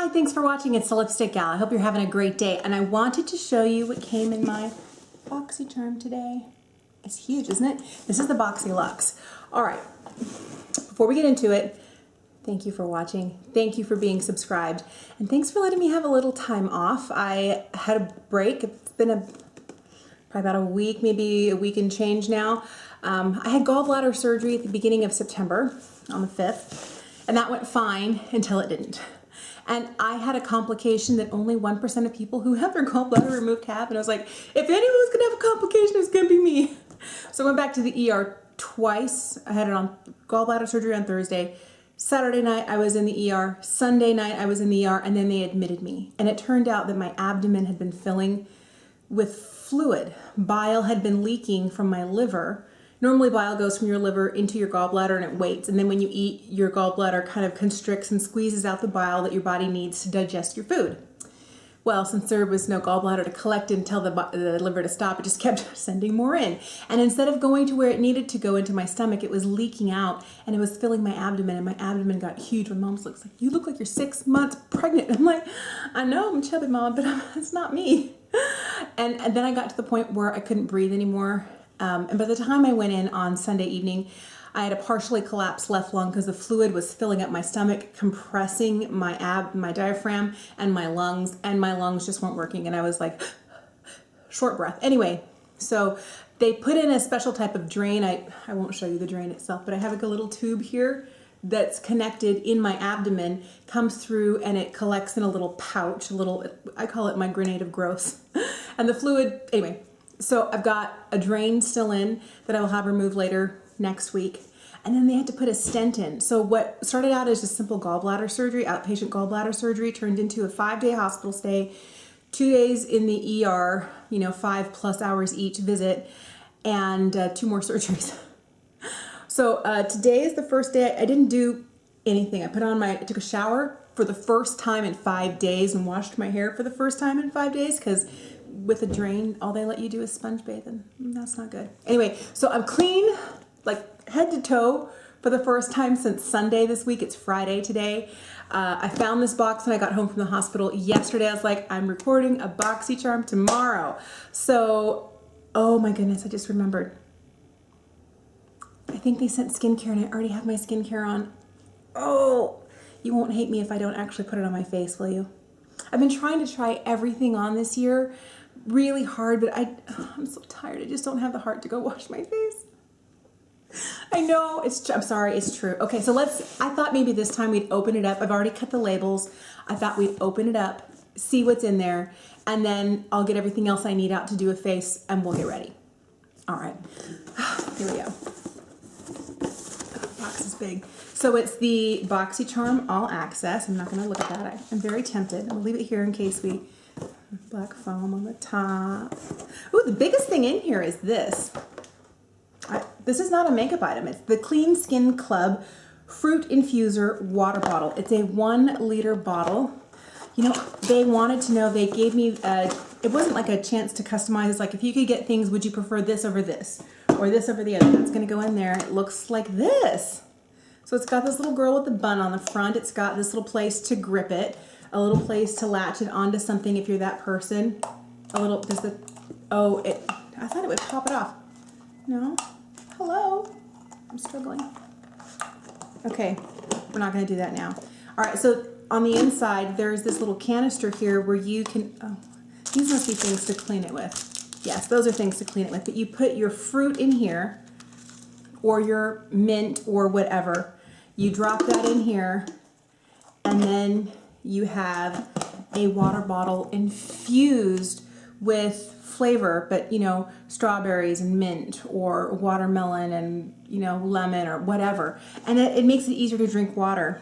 Hi, thanks for watching. It's the Lipstick Gal. I hope you're having a great day. And I wanted to show you what came in my Boxycharm today. It's huge, isn't it? This is the Boxy Luxe. All right, before we get into it, thank you for watching. Thank you for being subscribed. And thanks for letting me have a little time off. I had a break. It's been probably about a week, maybe a week and change now. I had gallbladder surgery at the beginning of September on the 5th, and that went fine until it didn't. And I had a complication that only 1% of people who have their gallbladder removed have, and I was like, if anyone's gonna have a complication, it's gonna be me. So I went back to the ER twice. I had it on gallbladder surgery on Thursday. Saturday night I was in the ER, Sunday night I was in the ER, and then they admitted me. And it turned out that my abdomen had been filling with fluid. Bile had been leaking from my liver. Normally bile goes from your liver into your gallbladder and it waits, and then when you eat, your gallbladder kind of constricts and squeezes out the bile that your body needs to digest your food. Well, since there was no gallbladder to collect and tell the liver to stop, it just kept sending more in. And instead of going to where it needed to go into my stomach, it was leaking out and it was filling my abdomen, and my abdomen got huge. My mom's like, you look like you're 6 months pregnant. I'm like, I know I'm chubby, Mom, but it's not me. And then I got to the point where I couldn't breathe anymore. And by the time I went in on Sunday evening, I had a partially collapsed left lung because the fluid was filling up my stomach, compressing my diaphragm and my lungs just weren't working. And I was like, short breath. Anyway, so they put in a special type of drain. I won't show you the drain itself, but I have like a little tube here that's connected in my abdomen, comes through and it collects in a little pouch, I call it my grenade of gross. And the fluid, anyway. So I've got a drain still in that I will have removed later next week. And then they had to put a stent in. So what started out as just simple gallbladder surgery, outpatient gallbladder surgery, turned into a 5-day hospital stay, 2 days in the ER, 5+ hours each visit, and 2 more surgeries. So today is the first day. I didn't do anything. I took a shower for the first time in 5 days and washed my hair for the first time in 5 days, because with a drain, all they let you do is sponge bath, and that's not good. Anyway, so I'm clean, like head to toe for the first time since Sunday this week. It's Friday today. I found this box when I got home from the hospital yesterday. I was like, I'm recording a Boxycharm tomorrow. So, oh my goodness, I just remembered. I think they sent skincare and I already have my skincare on. Oh, you won't hate me if I don't actually put it on my face, will you? I've been trying to try everything on this year really hard, but I'm so tired. I just don't have the heart to go wash my face. I know, I'm sorry, it's true. Okay, so I thought maybe this time we'd open it up. I've already cut the labels. I thought we'd open it up, see what's in there, and then I'll get everything else I need out to do a face and we'll get ready. All right, here we go. The box is big. So it's the Boxycharm All Access. I'm not gonna look at that. I'm very tempted. I'll leave it here in case black foam on the top. Ooh, the biggest thing in here is this. This is not a makeup item. It's the Clean Skin Club Fruit Infuser Water Bottle. It's a 1-liter bottle. They wanted to know, they gave me, it wasn't like a chance to customize. It's like, if you could get things, would you prefer this over this? Or this over the other? That's gonna go in there. It looks like this. So it's got this little girl with the bun on the front. It's got this little place to grip it, a little place to latch it onto something if you're that person. I thought it would pop it off. No? Hello? I'm struggling. Okay, we're not gonna do that now. All right, so on the inside, there's this little canister here where you can, these must be things to clean it with. Yes, those are things to clean it with, but you put your fruit in here, or your mint or whatever. You drop that in here, and then you have a water bottle infused with flavor, but strawberries and mint or watermelon and lemon or whatever. And it makes it easier to drink water.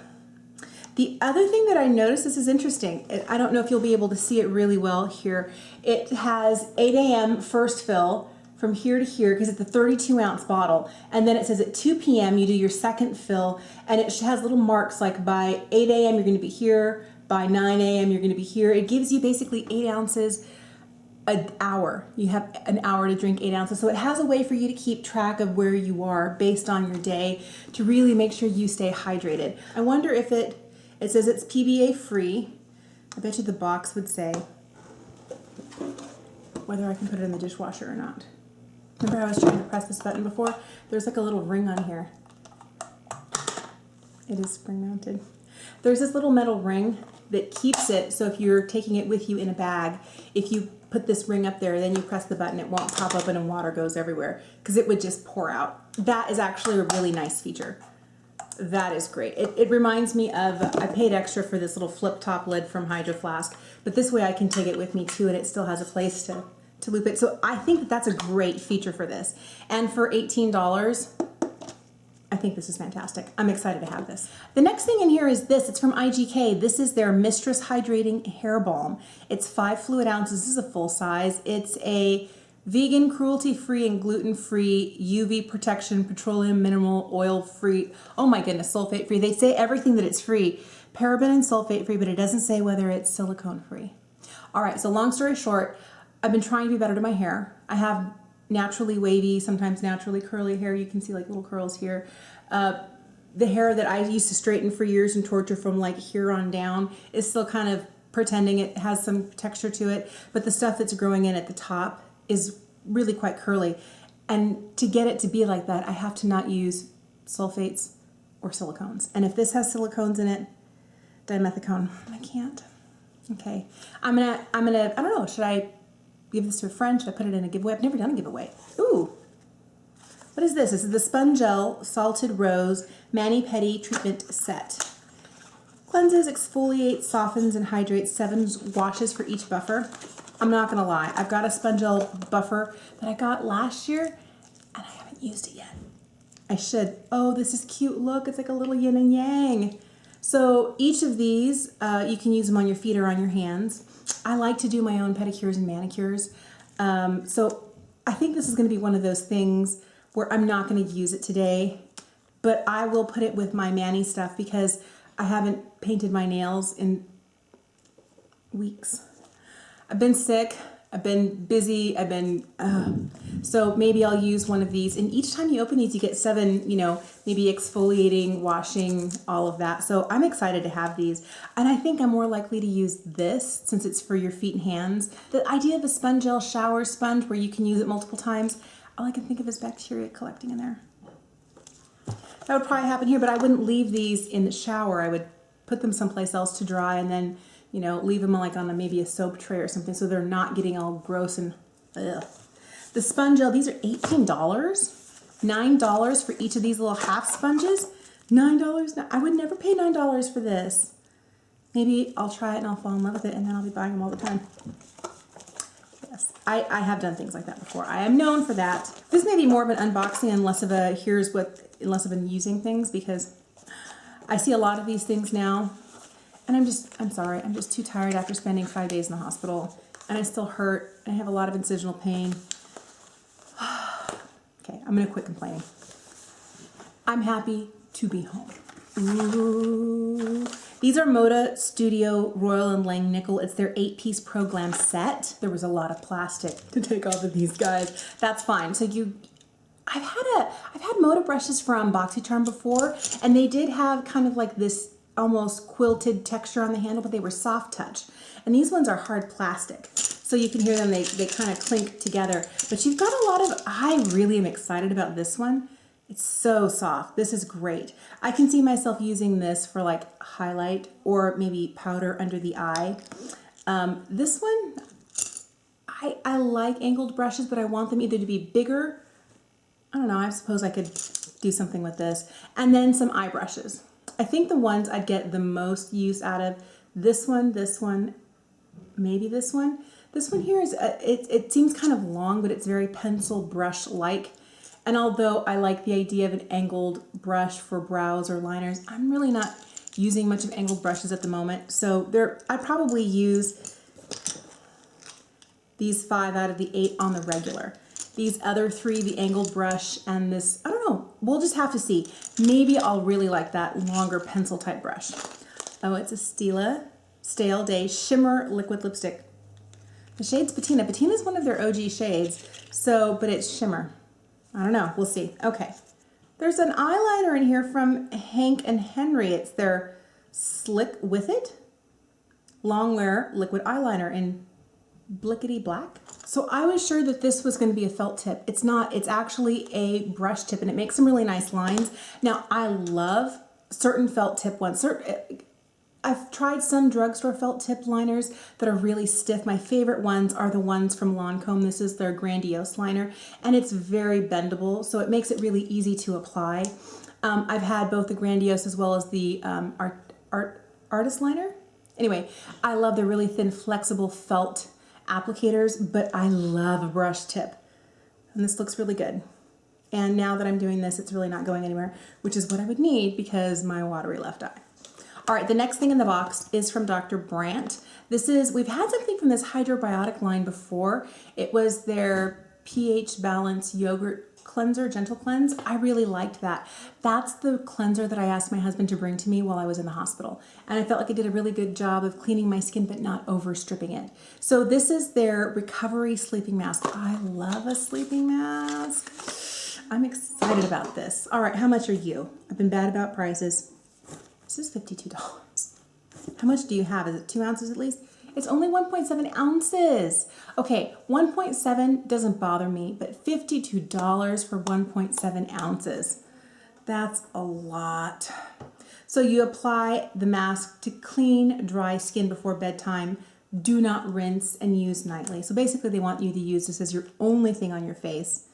The other thing that I noticed, this is interesting. I don't know if you'll be able to see it really well here. It has 8 a.m. first fill, from here to here, because it's a 32-ounce bottle, and then it says at 2 p.m. you do your second fill, and it has little marks like by 8 a.m. you're going to be here, by 9 a.m. you're going to be here. It gives you basically 8 ounces an hour. You have an hour to drink 8 ounces, so it has a way for you to keep track of where you are based on your day to really make sure you stay hydrated. I wonder if it says it's PBA free, I bet you the box would say whether I can put it in the dishwasher or not. Remember how I was trying to press this button before? There's like a little ring on here. It is spring mounted. There's this little metal ring that keeps it, so if you're taking it with you in a bag, if you put this ring up there, then you press the button, it won't pop open and water goes everywhere, because it would just pour out. That is actually a really nice feature. That is great. It reminds me of, I paid extra for this little flip top lid from Hydro Flask, but this way I can take it with me too, and it still has a place to loop it. So I think that that's a great feature for this. And for $18, I think this is fantastic. I'm excited to have this. The next thing in here is this. It's from IGK. This is their Mistress Hydrating Hair Balm. It's 5 fluid ounces. This is a full size. It's a vegan, cruelty-free, and gluten-free, UV protection, petroleum minimal, oil-free, oh my goodness, sulfate-free. They say everything that it's free. Paraben and sulfate-free, but it doesn't say whether it's silicone-free. All right, so long story short, I've been trying to be better to my hair. I have naturally wavy, sometimes naturally curly hair. You can see like little curls here. The hair that I used to straighten for years and torture from like here on down is still kind of pretending it has some texture to it, but the stuff that's growing in at the top is really quite curly. And to get it to be like that, I have to not use sulfates or silicones. And if this has silicones in it, dimethicone, I can't. Okay, I'm gonna, I don't know, should I give this to a friend? Should I put it in a giveaway? I've never done a giveaway. Ooh, what is this? This is the Spongelle Salted Rose Mani-Pedi Treatment Set. Cleanses, exfoliates, softens, and hydrates. 7 washes for each buffer. I'm not gonna lie, I've got a Spongelle buffer that I got last year, and I haven't used it yet. I should. Oh, this is cute. Look, it's like a little yin and yang. So each of these, you can use them on your feet or on your hands. I like to do my own pedicures and manicures. So I think this is going to be one of those things where I'm not going to use it today, but I will put it with my mani stuff because I haven't painted my nails in weeks. I've been sick. I've been busy. I've been, so maybe I'll use one of these. And each time you open these, you get 7, you know, maybe exfoliating, washing, all of that. So I'm excited to have these. And I think I'm more likely to use this since it's for your feet and hands. The idea of a Spongelle shower sponge where you can use it multiple times, all I can think of is bacteria collecting in there. That would probably happen here, but I wouldn't leave these in the shower. I would put them someplace else to dry and then, you know, leave them like on maybe a soap tray or something so they're not getting all gross and ugh. The Spongelle, these are $18. $9 for each of these little half sponges. $9. I would never pay $9 for this. Maybe I'll try it and I'll fall in love with it and then I'll be buying them all the time. Yes, I have done things like that before. I am known for that. This may be more of an unboxing and less of a less of an using things because I see a lot of these things now. And I'm sorry, I'm just too tired after spending 5 days in the hospital. And I still hurt. I have a lot of incisional pain. Okay, I'm gonna quit complaining. I'm happy to be home. Ooh. These are Moda Studio Royal and Langnickel. It's their 8-piece Pro Glam set. There was a lot of plastic to take off of these guys. That's fine. So I've had Moda brushes from Boxycharm before, and they did have kind of like this almost quilted texture on the handle, but they were soft touch. And these ones are hard plastic. So you can hear them, they kind of clink together. But you've got a lot of, I really am excited about this one. It's so soft. This is great. I can see myself using this for like highlight or maybe powder under the eye. This one, I like angled brushes, but I want them either to be bigger. I don't know, I suppose I could do something with this. And then some eye brushes. I think the ones I'd get the most use out of, this one, maybe this one. This one here is, it seems kind of long, but it's very pencil brush-like. And although I like the idea of an angled brush for brows or liners, I'm really not using much of angled brushes at the moment. So I probably use these 5 out of the 8 on the regular. These other 3, the angled brush and this, I don't know, we'll just have to see. Maybe I'll really like that longer pencil type brush. Oh, it's a Stila Stay All Shimmer Liquid Lipstick. The shade's Patina. Patina is one of their OG shades, so, but it's shimmer. I don't know, we'll see. Okay. There's an eyeliner in here from Hank and Henry. It's their Slick With It. Longwear liquid eyeliner in Blickity Black. So I was sure that this was going to be a felt tip. It's not. It's actually a brush tip, and it makes some really nice lines. Now, I love certain felt tip ones. I've tried some drugstore felt tip liners that are really stiff. My favorite ones are the ones from Lancome. This is their Grandiose liner, and it's very bendable, so it makes it really easy to apply. I've had both the Grandiose as well as the Artist liner. Anyway, I love the really thin, flexible felt applicators, but I love a brush tip. And this looks really good. And now that I'm doing this, it's really not going anywhere, which is what I would need because my watery left eye. All right, the next thing in the box is from Dr. Brandt. We've had something from this Biotic line before. It was their pH balance yogurt cleanser, gentle cleanse. I really liked that. That's the cleanser that I asked my husband to bring to me while I was in the hospital. And I felt like it did a really good job of cleaning my skin, but not over stripping it. So this is their recovery sleeping mask. I love a sleeping mask. I'm excited about this. All right, how much are you? I've been bad about prices. This is $52. How much do you have? Is it 2 ounces at least? It's only 1.7 ounces. Okay, 1.7 doesn't bother me, but $52 for 1.7 ounces. That's a lot. So you apply the mask to clean, dry skin before bedtime. Do not rinse and use nightly. So basically they want you to use this as your only thing on your face.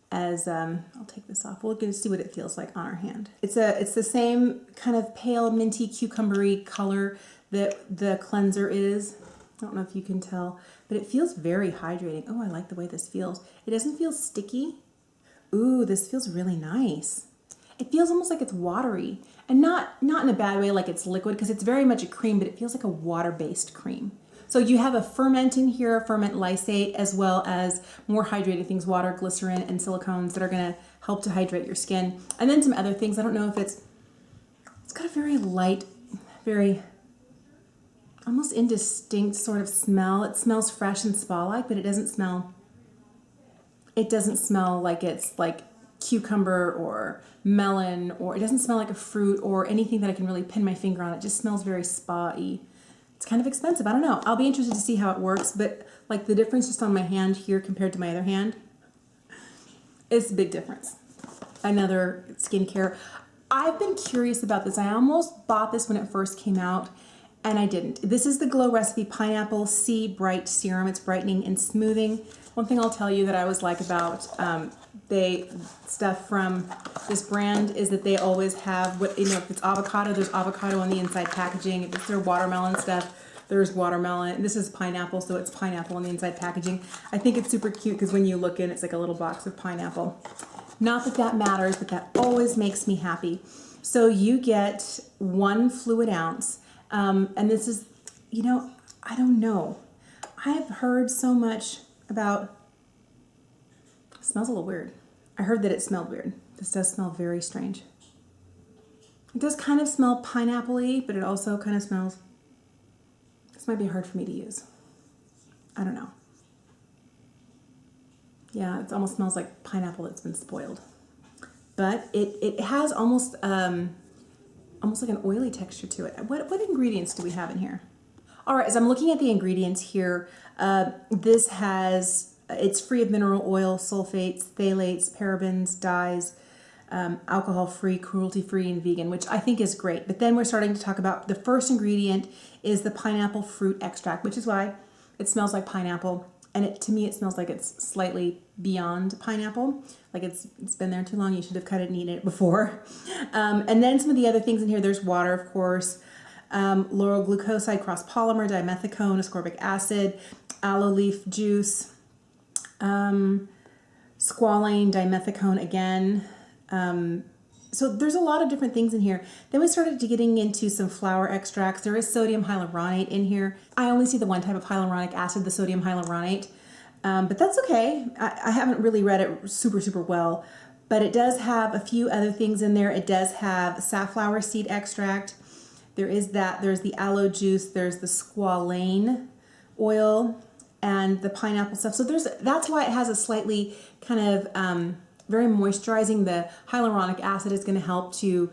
I'll take this off. We'll get to see what it feels like on our hand. It's the same kind of pale minty cucumbery color that the cleanser is. I don't know if you can tell, but it feels very hydrating. Oh, I like the way this feels. It doesn't feel sticky. Ooh, this feels really nice. It feels almost like it's watery, and not in a bad way like it's liquid, because it's very much a cream, but it feels like a water-based cream. So you have a ferment in here, a ferment lysate, as well as more hydrating things, water, glycerin, and silicones that are gonna help to hydrate your skin. And then some other things. I don't know if it's got a very light, very almost indistinct sort of smell. It smells fresh and spa-like, but it doesn't smell like it's like cucumber or melon, or it doesn't smell like a fruit or anything that I can really pin my finger on. It just smells very spa-y. It's kind of expensive. I don't know. I'll be interested to see how it works, but like the difference just on my hand here compared to my other hand, it's a big difference. Another skincare. I've been curious about this. I almost bought this when it first came out, and I didn't. This is the Glow Recipe Pineapple C Bright Serum. It's brightening and smoothing. One thing I'll tell you that I always like about stuff from this brand is that they always have, if it's avocado, there's avocado on the inside packaging. If it's their watermelon stuff, there's watermelon. This is pineapple, so it's pineapple on the inside packaging. I think it's super cute because when you look in, it's like a little box of pineapple. Not that that matters, but that always makes me happy. So you get 1 fluid ounce, and this is, I don't know. I've heard so much about, it smells a little weird. I heard that it smelled weird. This does smell very strange. It does kind of smell pineapple-y, but it also kind of smells, this might be hard for me to use. I don't know. Yeah, it almost smells like pineapple that's been spoiled. But it has almost like an oily texture to it. What ingredients do we have in here? All right, as I'm looking at the ingredients here, this has, it's free of mineral oil, sulfates, phthalates, parabens, dyes, alcohol-free, cruelty-free, and vegan, which I think is great. But then we're starting to talk about the first ingredient is the pineapple fruit extract, which is why it smells like pineapple. And to me, it smells like it's slightly beyond pineapple. Like it's been there too long. You should have cut it and eaten it before. And then some of the other things in here, there's water, of course, laurel glucoside, cross-polymer, dimethicone, ascorbic acid, aloe leaf juice, squalane, dimethicone again. So there's a lot of different things in here. Then we started getting into some flower extracts. There is sodium hyaluronate in here. I only see the one type of hyaluronic acid, the sodium hyaluronate, but that's okay. I haven't really read it super well, but it does have a few other things in there. It does have safflower seed extract. There is that. There's the aloe juice. There's the squalane oil and the pineapple stuff. So that's why it has a slightly kind of very moisturizing. The hyaluronic acid is going to help to,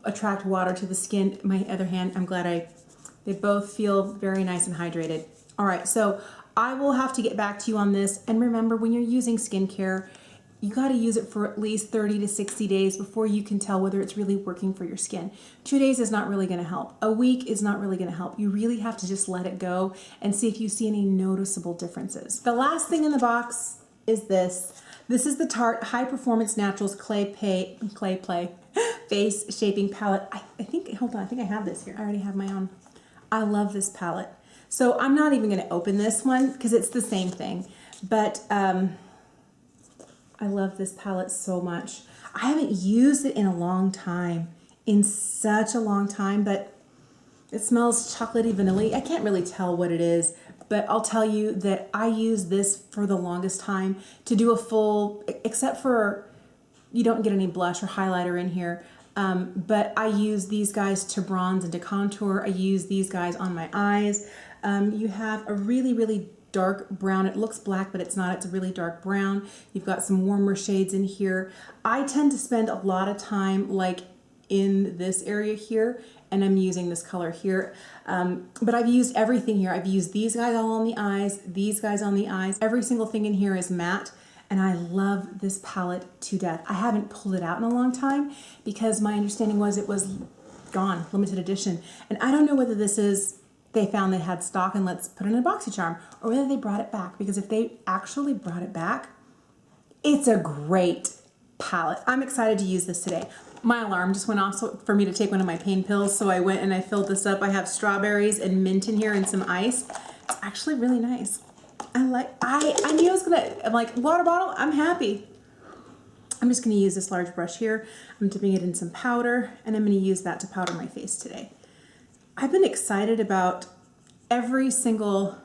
attract water to the skin. My other hand, I'm glad I They both feel very nice and hydrated. All right, so I will have to get back to you on this. And remember, when you're using skincare, you got to use it for at least 30 to 60 days before you can tell whether it's really working for your skin. 2 days is not really going to help. A week is not really going to help. You really have to just let it go and see if you see any noticeable differences. The last thing in the box is this. This is the Tarte High Performance Naturals Clay Play Face Shaping Palette. I think, hold on, I think I have this here. I already have my own. I love this palette. So I'm not even going to open this one because it's the same thing. But I love this palette so much. I haven't used it in a long time, in such a long time, but it smells chocolatey vanilla. I can't really tell what it is, but I'll tell you that I used this for the longest time to do a full, except for you don't get any blush or highlighter in here, but I use these guys to bronze and to contour. I use these guys on my eyes. You have a really, really dark brown. It looks black, but it's not. It's a really dark brown. You've got some warmer shades in here. I tend to spend a lot of time like in this area here, and I'm using this color here. But I've used everything here. I've used these guys all on the eyes, these guys on the eyes. Every single thing in here is matte, and I love this palette to death. I haven't pulled it out in a long time because my understanding was it was gone, limited edition. And I don't know whether this is they found they had stock and let's put it in a Boxycharm, or whether they brought it back, because if they actually brought it back, it's a great palette. I'm excited to use this today. My alarm just went off for me to take one of my pain pills, so I went and I filled this up. I have strawberries and mint in here and some ice. It's actually really nice. I knew I was gonna, I'm like, water bottle, I'm happy. I'm just gonna use this large brush here. I'm dipping it in some powder, and I'm gonna use that to powder my face today. I've been excited about every single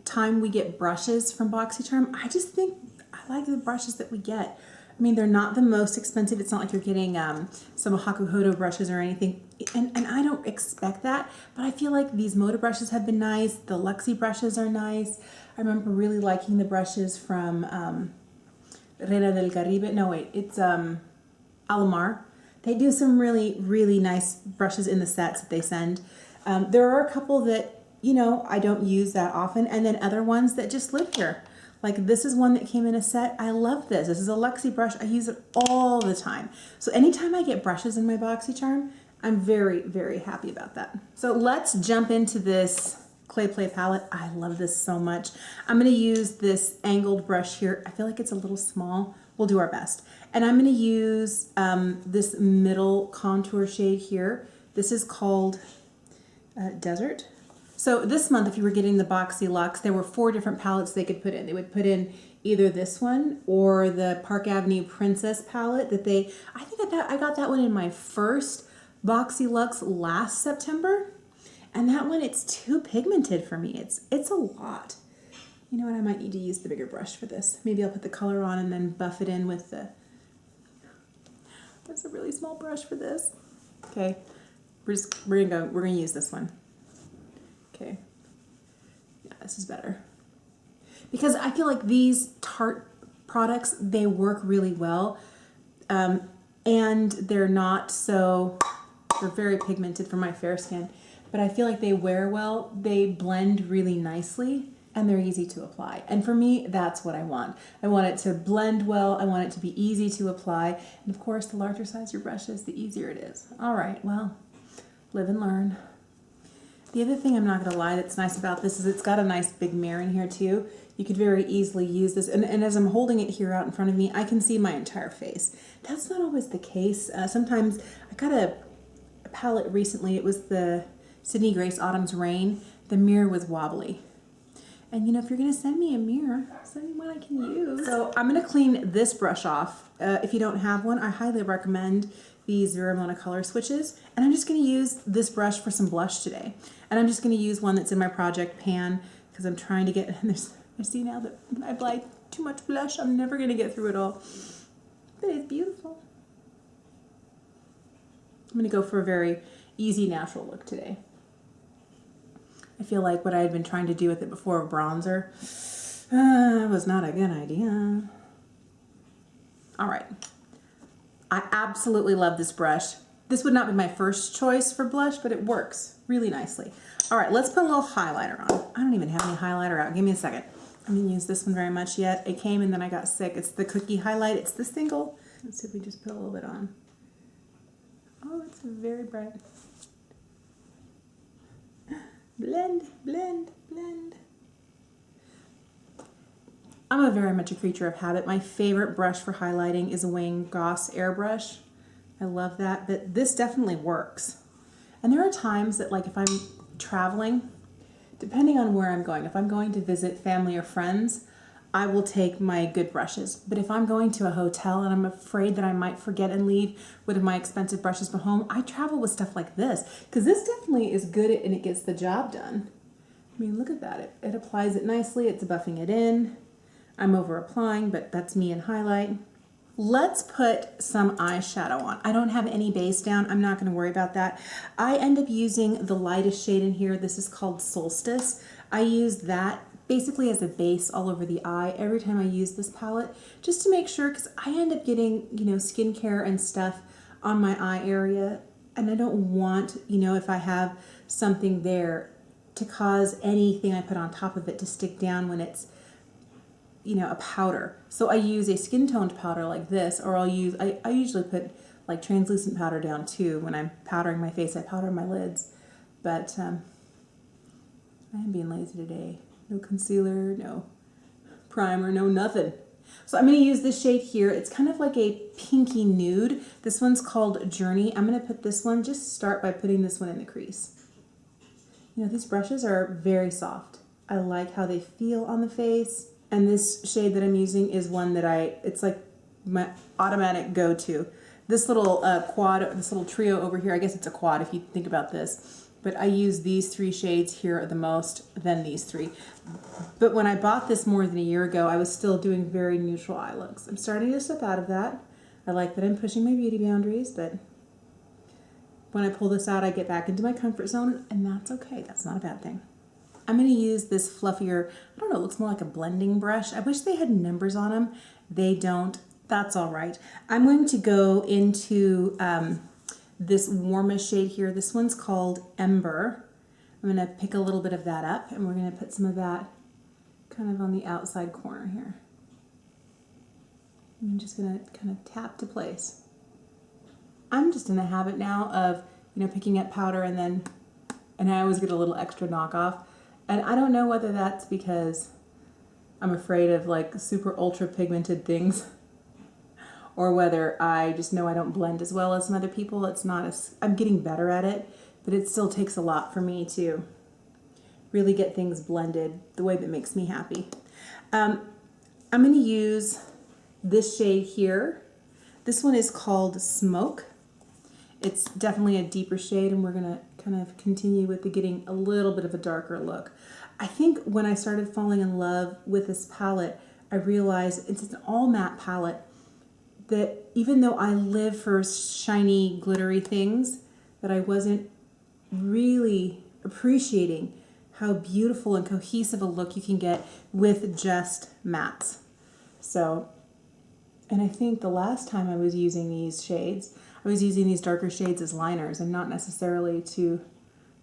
time we get brushes from Boxycharm. I just think I like the brushes that we get. I mean, they're not the most expensive. It's not like you're getting some Hakuhodo brushes or anything. And I don't expect that, but I feel like these Moda brushes have been nice. The Luxe brushes are nice. I remember really liking the brushes from Reina del Caribe. No, wait, it's Alamar. They do some really, really nice brushes in the sets that they send. There are a couple that, you know, I don't use that often, and then other ones that just live here. Like this is one that came in a set. I love this. This is a Luxe brush. I use it all the time. So anytime I get brushes in my Boxycharm, I'm very, very happy about that. So let's jump into this Clay Play palette. I love this so much. I'm going to use this angled brush here. I feel like it's a little small. We'll do our best. And I'm going to use this middle contour shade here. This is called Desert. So this month, if you were getting the Boxy Luxe, there were 4 different palettes they could put in. They would put in either this one or the Park Avenue Princess palette that they, I think I got that one in my first Boxy Luxe last September. And that one, it's too pigmented for me. It's a lot. You know what, I might need to use the bigger brush for this. Maybe I'll put the color on and then buff it in with the, that's a really small brush for this. Okay, we're gonna use this one. Okay, yeah, this is better. Because I feel like these Tarte products, they work really well. And they're not so, they're very pigmented for my fair skin, but I feel like they wear well, they blend really nicely, and they're easy to apply. And for me, that's what I want. I want it to blend well, I want it to be easy to apply, and of course, the larger size your brush is, the easier it is. All right, well, live and learn. The other thing I'm not gonna lie that's nice about this is it's got a nice big mirror in here too. You could very easily use this, and as I'm holding it here out in front of me, I can see my entire face. That's not always the case. Sometimes, I got a palette recently, it was the Sydney Grace Autumn's Rain. The mirror was wobbly. And you know, if you're gonna send me a mirror, send me one I can use. So I'm gonna clean this brush off. If you don't have one, I highly recommend these Serum color switches. And I'm just gonna use this brush for some blush today. And I'm just gonna use one that's in my project pan because I'm trying to get, I see now that I apply too much blush, I'm never gonna get through it all. But it's beautiful. I'm gonna go for a very easy, natural look today. I feel like what I had been trying to do with it before, a bronzer, was not a good idea. All right. I absolutely love this brush. This would not be my first choice for blush, but it works really nicely. All right, let's put a little highlighter on. I don't even have any highlighter out. Give me a second. I didn't use this one very much yet. It came and then I got sick. It's the Cookie Highlight. It's the single. Let's see if we just put a little bit on. Oh, it's very bright. Blend, blend, blend. I'm very much a creature of habit. My favorite brush for highlighting is a Wayne Goss airbrush. I love that, but this definitely works. And there are times that, like, if I'm traveling, depending on where I'm going, if I'm going to visit family or friends, I will take my good brushes. But if I'm going to a hotel and I'm afraid that I might forget and leave one of my expensive brushes from home, I travel with stuff like this, because this definitely is good and it gets the job done. I mean, look at that. It applies it nicely. It's buffing it in. I'm over applying, but that's me in highlight. Let's put some eyeshadow on. I don't have any base down. I'm not going to worry about that. I end up using the lightest shade in here. This is called Solstice. I use that basically as a base all over the eye every time I use this palette, just to make sure, because I end up getting, you know, skincare and stuff on my eye area, and I don't want, you know, if I have something there, to cause anything I put on top of it to stick down when it's, you know, a powder. So I use a skin toned powder like this, or I'll use, I usually put like translucent powder down too. When I'm powdering my face, I powder my lids. But I am being lazy today. No concealer, no primer, no nothing. So I'm going to use this shade here. It's kind of like a pinky nude. This one's called Journey. I'm going to put this one, just start by putting this one in the crease. You know, these brushes are very soft. I like how they feel on the face. And this shade that I'm using is one that it's like my automatic go-to. This little quad, this little trio over here, I guess it's a quad if you think about this, but I use these three shades here the most, then these three. But when I bought this more than a year ago, I was still doing very neutral eye looks. I'm starting to step out of that. I like that I'm pushing my beauty boundaries, but when I pull this out, I get back into my comfort zone, and that's okay. That's not a bad thing. I'm going to use this fluffier, I don't know, it looks more like a blending brush. I wish they had numbers on them. They don't. That's all right. I'm going to go into this warmest shade here. This one's called Ember. I'm going to pick a little bit of that up, and we're going to put some of that kind of on the outside corner here. I'm just going to kind of tap to place. I'm just in a habit now of, you know, picking up powder and I always get a little extra knockoff. And I don't know whether that's because I'm afraid of like super ultra pigmented things, or whether I just know I don't blend as well as some other people. It's not as, I'm getting better at it, but it still takes a lot for me to really get things blended the way that makes me happy. I'm going to use this shade here. This one is called Smoke. It's definitely a deeper shade, and we're going to kind of continue with the getting a little bit of a darker look. I think when I started falling in love with this palette, I realized it's an all matte palette, that even though I live for shiny, glittery things, that I wasn't really appreciating how beautiful and cohesive a look you can get with just mattes. So, and I think the last time I was using these shades, I was using these darker shades as liners and not necessarily to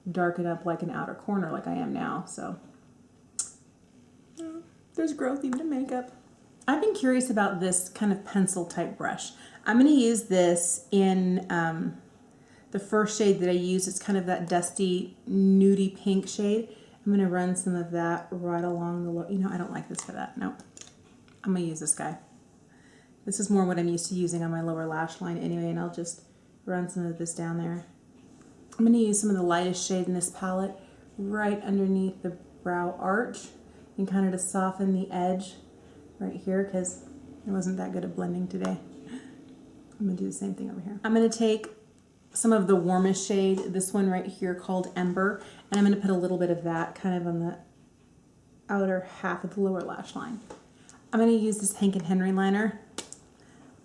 darken up like an outer corner like I am now. So there's growth even in makeup. I've been curious about this kind of pencil type brush. I'm going to use this in the first shade that I use. It's kind of that dusty, nudie pink shade. I'm going to run some of that right along the lower. You know, I don't like this for that. No, I'm going to use this guy. This is more what I'm used to using on my lower lash line anyway, and I'll just run some of this down there. I'm going to use some of the lightest shade in this palette right underneath the brow arch, and kind of to soften the edge right here, because it wasn't that good at blending today. I'm going to do the same thing over here. I'm going to take some of the warmest shade, this one right here called Ember, and I'm going to put a little bit of that kind of on the outer half of the lower lash line. I'm going to use this Hank and Henry liner.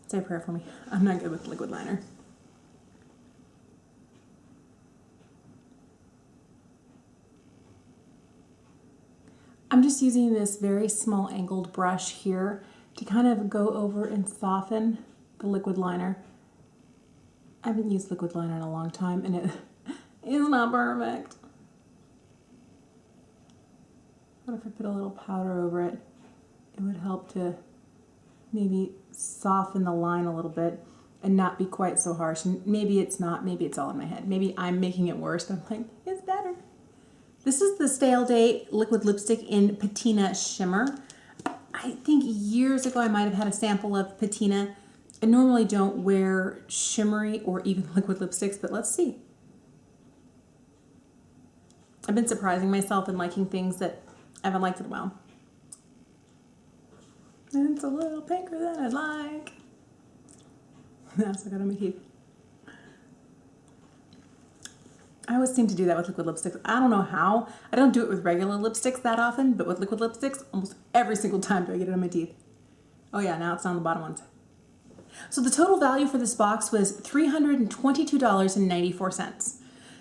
Say a prayer for me. I'm not good with liquid liner. I'm just using this very small angled brush here to kind of go over and soften the liquid liner. I haven't used liquid liner in a long time, and it is not perfect. What if I put a little powder over it? It would help to maybe soften the line a little bit and not be quite so harsh. And maybe it's not, maybe it's all in my head. Maybe I'm making it worse, but I'm like, it's better. This is the Stay All Day liquid lipstick in Patina Shimmer. I think years ago I might have had a sample of Patina. I normally don't wear shimmery or even liquid lipsticks, but let's see. I've been surprising myself and liking things that I haven't liked in a while. And it's a little pinker than I'd like. That's what I got on my teeth. I always seem to do that with liquid lipsticks. I don't know how. I don't do it with regular lipsticks that often, but with liquid lipsticks, almost every single time do I get it on my teeth. Oh yeah, now it's on the bottom ones. So the total value for this box was $322.94.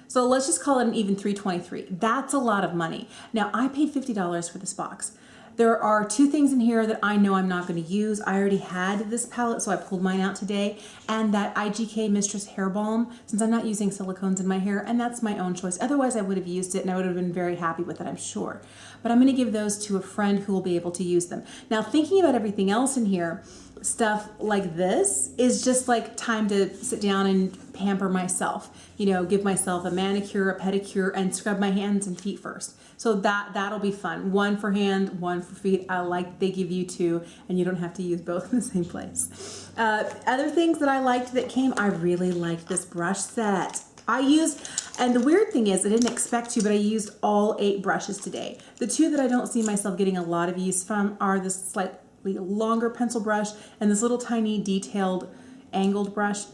So let's just call it an even $323. That's a lot of money. Now I paid $50 for this box. There are two things in here that I know I'm not going to use. I already had this palette, so I pulled mine out today, and that IGK Mistress hair balm, since I'm not using silicones in my hair, and that's my own choice. Otherwise, I would have used it, and I would have been very happy with it, I'm sure. But I'm going to give those to a friend who will be able to use them. Now, thinking about everything else in here, stuff like this is just like time to sit down and pamper myself. You know, give myself a manicure, a pedicure, and scrub my hands and feet first. So that'll be fun. One for hand, one for feet. I like they give you two, and you don't have to use both in the same place. Other things that I liked that came, I really liked this brush set. I used, and the weird thing is, I didn't expect to, but I used all 8 brushes today. The two that I don't see myself getting a lot of use from are this slightly longer pencil brush and this little tiny detailed angled brush,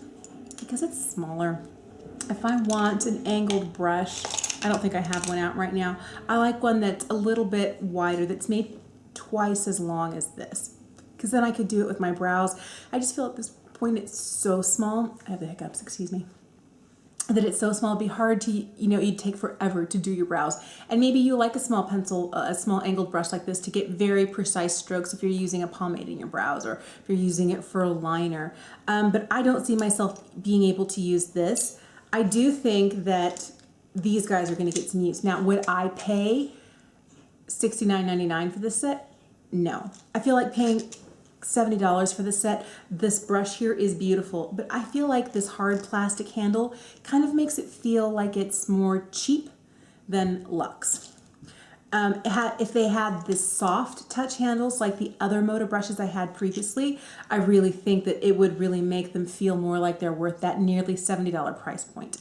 because it's smaller. If I want an angled brush, I don't think I have one out right now. I like one that's a little bit wider, that's maybe twice as long as this, because then I could do it with my brows. I just feel at this point it's so small. I have the hiccups, excuse me. That it's so small, it'd be hard to, you know, it'd take forever to do your brows. And maybe you like a small pencil, a small angled brush like this to get very precise strokes if you're using a pomade in your brows or if you're using it for a liner. But I don't see myself being able to use this. I do think that these guys are going to get some use. Now, would I pay $69.99 for this set? No. I feel like paying $70 for this set. This brush here is beautiful, but I feel like this hard plastic handle kind of makes it feel like it's more cheap than luxe. If they had this soft touch handles like the other Moda brushes I had previously, I really think that it would really make them feel more like they're worth that nearly $70 price point.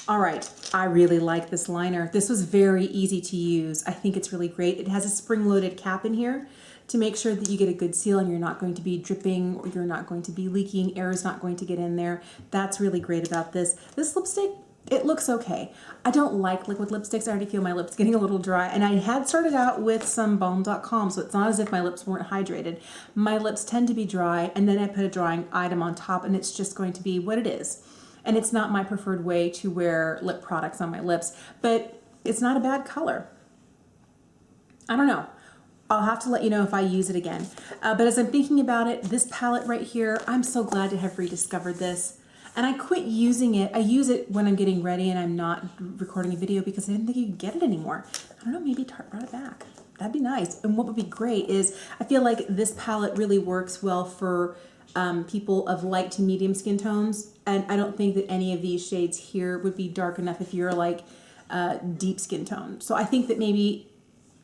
All right, I really like this liner. This was very easy to use. I think it's really great. It has a spring-loaded cap in here to make sure that you get a good seal and you're not going to be dripping or you're not going to be leaking, air is not going to get in there. That's really great about this. This lipstick, it looks okay. I don't like liquid lipsticks. I already feel my lips getting a little dry, and I had started out with some Balm.com, so it's not as if my lips weren't hydrated. My lips tend to be dry, and then I put a drying item on top, and it's just going to be what it is. And it's not my preferred way to wear lip products on my lips, but it's not a bad color. I don't know. I'll have to let you know if I use it again. But as I'm thinking about it, this palette right here, I'm so glad to have rediscovered this. And I quit using it. I use it when I'm getting ready and I'm not recording a video because I didn't think you could get it anymore. I don't know, maybe Tarte brought it back. That'd be nice. And what would be great is I feel like this palette really works well for people of light to medium skin tones. And I don't think that any of these shades here would be dark enough if you're like deep skin tone. So I think that maybe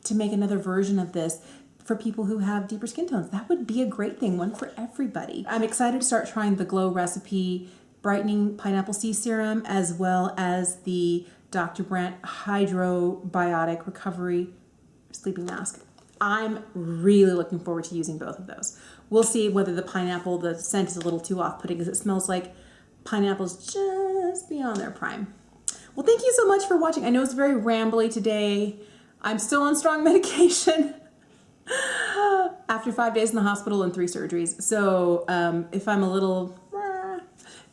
to make another version of this for people who have deeper skin tones, that would be a great thing, one for everybody. I'm excited to start trying the Glow Recipe Brightening Pineapple C Serum, as well as the Dr. Brandt Biotic Recovery Sleeping Mask. I'm really looking forward to using both of those. We'll see whether the pineapple, the scent is a little too off-putting because it smells like pineapple's just beyond their prime. Well, thank you so much for watching. I know it's very rambly today. I'm still on strong medication after 5 days in the hospital and 3 surgeries. So if I'm a little,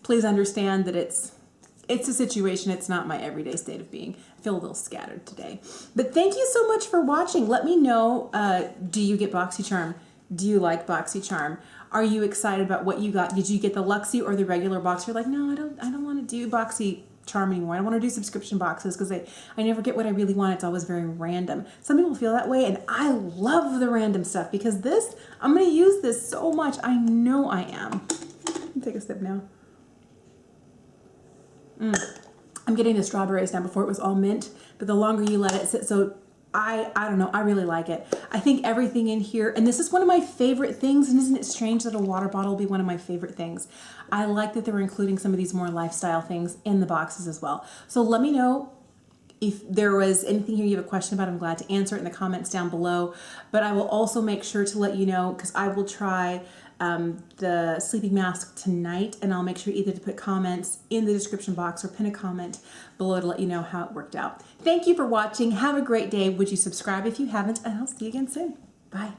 please understand that it's a situation. It's not my everyday state of being. I feel a little scattered today. But thank you so much for watching. Let me know, do you get Boxycharm? Do you like Boxycharm? Are you excited about what you got? Did you get the Luxie or the regular box? You're like, no, I don't want to do Boxycharm anymore. I don't want to do subscription boxes because I never get what I really want. It's always very random. Some people feel that way, and I love the random stuff because this, I'm going to use this so much. I know I am. Take a sip now. I'm getting the strawberries now. Before it was all mint, but the longer you let it sit, so I don't know, I really like it. I think everything in here, and this is one of my favorite things, and isn't it strange that a water bottle will be one of my favorite things? I like that they were including some of these more lifestyle things in the boxes as well. So let me know if there was anything here you have a question about. I'm glad to answer it in the comments down below, but I will also make sure to let you know, because I will try the sleeping mask tonight, and I'll make sure either to put comments in the description box or pin a comment below to let you know how it worked out. Thank you for watching. Have a great day. Would you subscribe if you haven't? And I'll see you again soon. Bye.